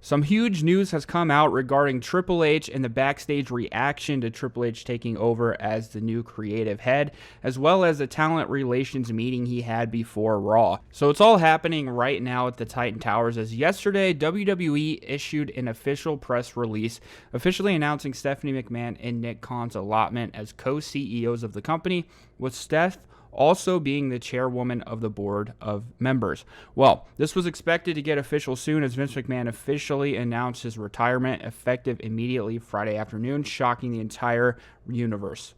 Some huge news has come out regarding Triple H and the backstage reaction to Triple H taking over as the new creative head, as well as a talent relations meeting he had before Raw. So it's all happening right now at the Titan Towers, as yesterday WWE issued an official press release officially announcing Stephanie McMahon and Nick Khan's allotment as co-CEOs of the company, with Steph also being the chairwoman of the board of members. Well, this was expected to get official soon, as Vince McMahon officially announced his retirement effective immediately Friday afternoon, shocking the entire universe.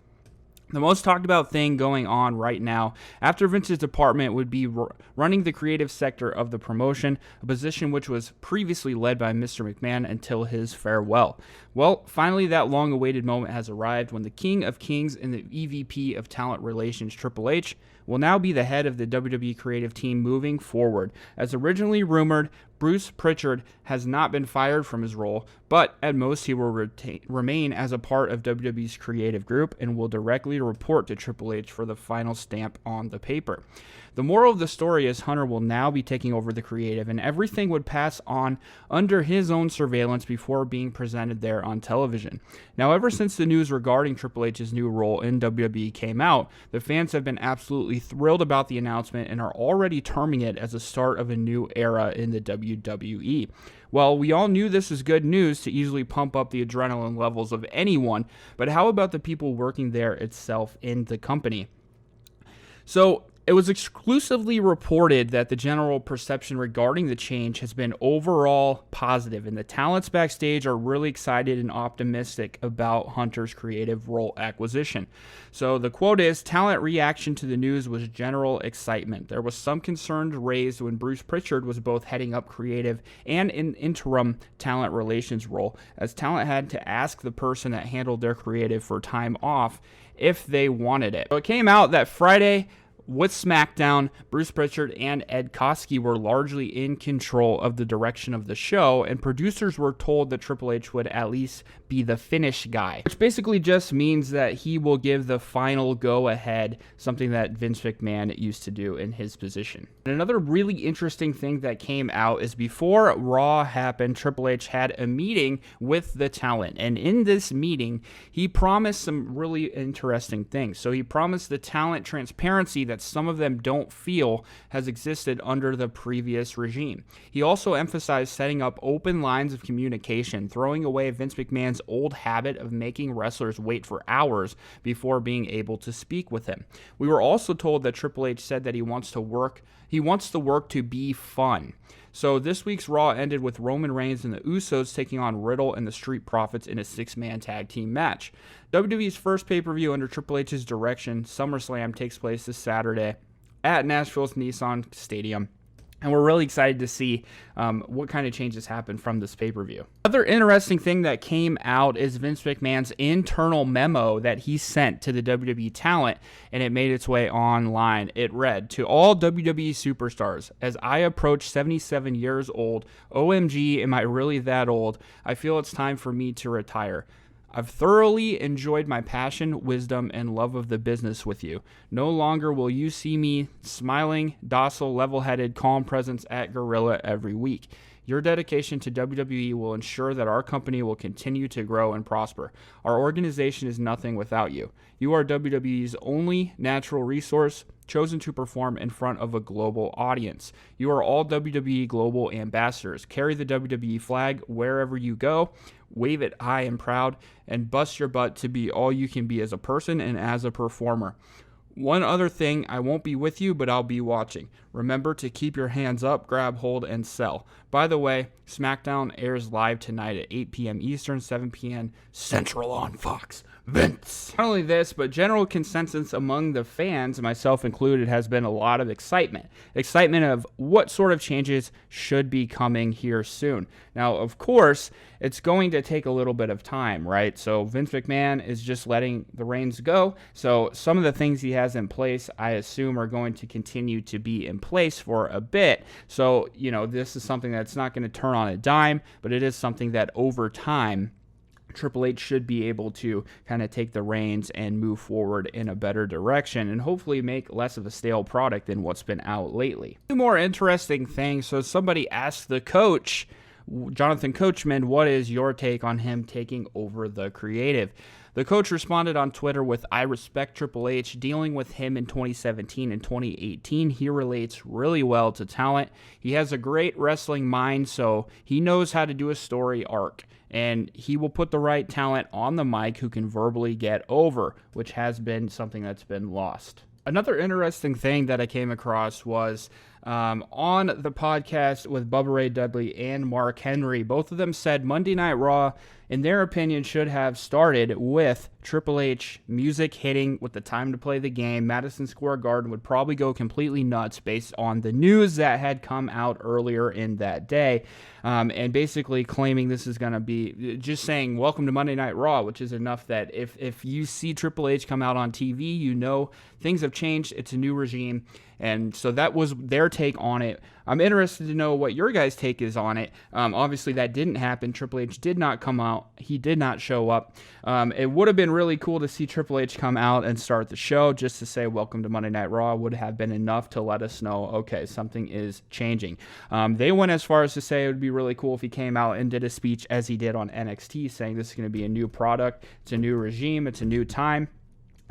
The most talked about thing going on right now after Vince's department would be running the creative sector of the promotion, a position which was previously led by Mr. McMahon until his farewell. Well, finally that long-awaited moment has arrived when the King of Kings and the EVP of Talent Relations, Triple H, will now be the head of the WWE creative team moving forward. As originally rumored, Bruce Pritchard has not been fired from his role, but at most he will remain as a part of WWE's creative group and will directly report to Triple H for the final stamp on the paper. The moral of the story is Hunter will now be taking over the creative, and everything would pass on under his own surveillance before being presented there on television. Now, ever since the news regarding Triple H's new role in WWE came out, the fans have been absolutely thrilled about the announcement and are already terming it as the start of a new era in the WWE. Well, we all knew this is good news to easily pump up the adrenaline levels of anyone, but how about the people working there itself in the company? So, it was exclusively reported that the general perception regarding the change has been overall positive, and the talents backstage are really excited and optimistic about Hunter's creative role acquisition. So the quote is, "Talent reaction to the news was general excitement. There was some concern raised when Bruce Pritchard was both heading up creative and an interim talent relations role, as talent had to ask the person that handled their creative for time off if they wanted it." So it came out that Friday, with SmackDown, Bruce Pritchard and Ed Koskey were largely in control of the direction of the show, and producers were told that Triple H would at least be the finish guy, which basically just means that he will give the final go-ahead, something that Vince McMahon used to do in his position. And another really interesting thing that came out is before Raw happened, Triple H had a meeting with the talent, and in this meeting, he promised some really interesting things. So he promised the talent transparency that some of them don't feel has existed under the previous regime. He also emphasized setting up open lines of communication, throwing away Vince McMahon's old habit of making wrestlers wait for hours before being able to speak with him. We were also told that Triple H said that he wants the work to be fun. So this week's Raw ended with Roman Reigns and the Usos taking on Riddle and the Street Profits in a 6-man tag team match. WWE's first pay-per-view under Triple H's direction, SummerSlam, takes place this Saturday at Nashville's Nissan Stadium. And we're really excited to see what kind of changes happen from this pay-per-view. Another interesting thing that came out is Vince McMahon's internal memo that he sent to the WWE talent, and it made its way online. It read, "To all WWE superstars, as I approach 77 years old, OMG, am I really that old? I feel it's time for me to retire. I've thoroughly enjoyed my passion, wisdom, and love of the business with you. No longer will you see me smiling, docile, level-headed, calm presence at Gorilla every week. Your dedication to WWE will ensure that our company will continue to grow and prosper. Our organization is nothing without you. You are WWE's only natural resource, chosen to perform in front of a global audience. You are all WWE global ambassadors. Carry the WWE flag wherever you go, wave it high and proud, and bust your butt to be all you can be as a person and as a performer. One other thing, I won't be with you, but I'll be watching. Remember to keep your hands up, grab hold, and sell." By the way, SmackDown airs live tonight at 8 p.m. Eastern, 7 p.m. Central on Fox. Vince. Not only this, but general consensus among the fans, myself included, has been a lot of excitement. Excitement of what sort of changes should be coming here soon. Now, of course, it's going to take a little bit of time, right? So Vince McMahon is just letting the reins go. So some of the things he has in place, I assume, are going to continue to be in place for a bit. So, this is something that's not going to turn on a dime, but it is something that over time, Triple H should be able to kind of take the reins and move forward in a better direction and hopefully make less of a stale product than what's been out lately. Two more interesting things. So somebody asked the coach, Jonathan Coachman, what is your take on him taking over the creative? The coach responded on Twitter with, "I respect Triple H. Dealing with him in 2017 and 2018, he relates really well to talent. He has a great wrestling mind, so he knows how to do a story arc. And he will put the right talent on the mic who can verbally get over," which has been something that's been lost. Another interesting thing that I came across was on the podcast with Bubba Ray Dudley and Mark Henry. Both of them said Monday Night Raw, in their opinion, should have started with Triple H music hitting with the time to play the game. Madison Square Garden would probably go completely nuts based on the news that had come out earlier in that day, and basically claiming this is going to be just saying welcome to Monday Night Raw, which is enough that if you see Triple H come out on TV, you know things have changed. It's a new regime. And so that was their take on it. I'm interested to know what your guys' take is on it. Obviously, that didn't happen. Triple H did not come out. He did not show up. It would have been really cool to see Triple H come out and start the show just to say, welcome to Monday Night Raw, would have been enough to let us know, okay, something is changing. They went as far as to say it would be really cool if he came out and did a speech as he did on NXT, saying this is going to be a new product, it's a new regime, it's a new time.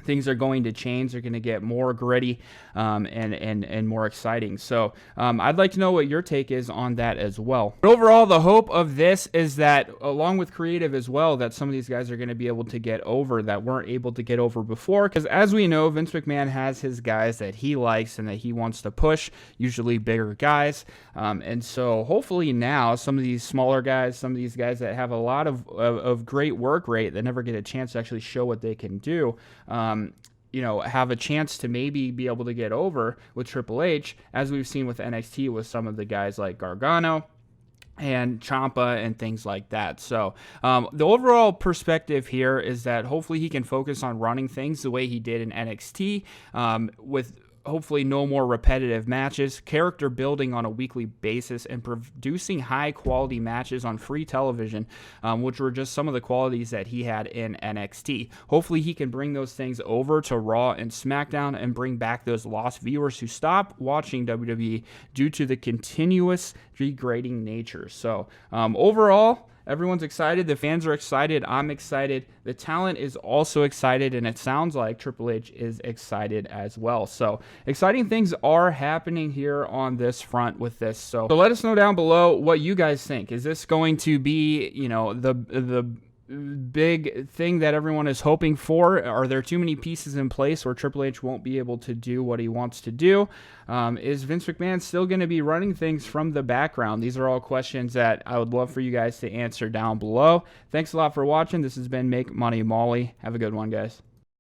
Things are going to change. They're going to get more gritty and more exciting. So I'd like to know what your take is on that as well. But overall, the hope of this is that, along with creative as well, that some of these guys are going to be able to get over that weren't able to get over before. Because as we know, Vince McMahon has his guys that he likes and that he wants to push, usually bigger guys. And so hopefully now some of these smaller guys, some of these guys that have a lot of great work rate that never get a chance to actually show what they can do, have a chance to maybe be able to get over with Triple H, as we've seen with NXT with some of the guys like Gargano and Ciampa and things like that. So the overall perspective here is that hopefully he can focus on running things the way he did in NXT, with hopefully no more repetitive matches, character building on a weekly basis, and producing high quality matches on free television, which were just some of the qualities that he had in NXT. Hopefully he can bring those things over to Raw and SmackDown and bring back those lost viewers who stop watching WWE due to the continuous degrading nature. So overall, everyone's excited. The fans are excited. I'm excited. The talent is also excited, and it sounds like Triple H is excited as well. So exciting things are happening here on this front with this. So let us know down below what you guys think. Is this going to be, the big thing that everyone is hoping for? Are there too many pieces in place where Triple H won't be able to do what he wants to do? Is Vince McMahon still going to be running things from the background? These are all questions that I would love for you guys to answer down below. Thanks a lot for watching. This has been Make Money Molly. Have a good one, guys.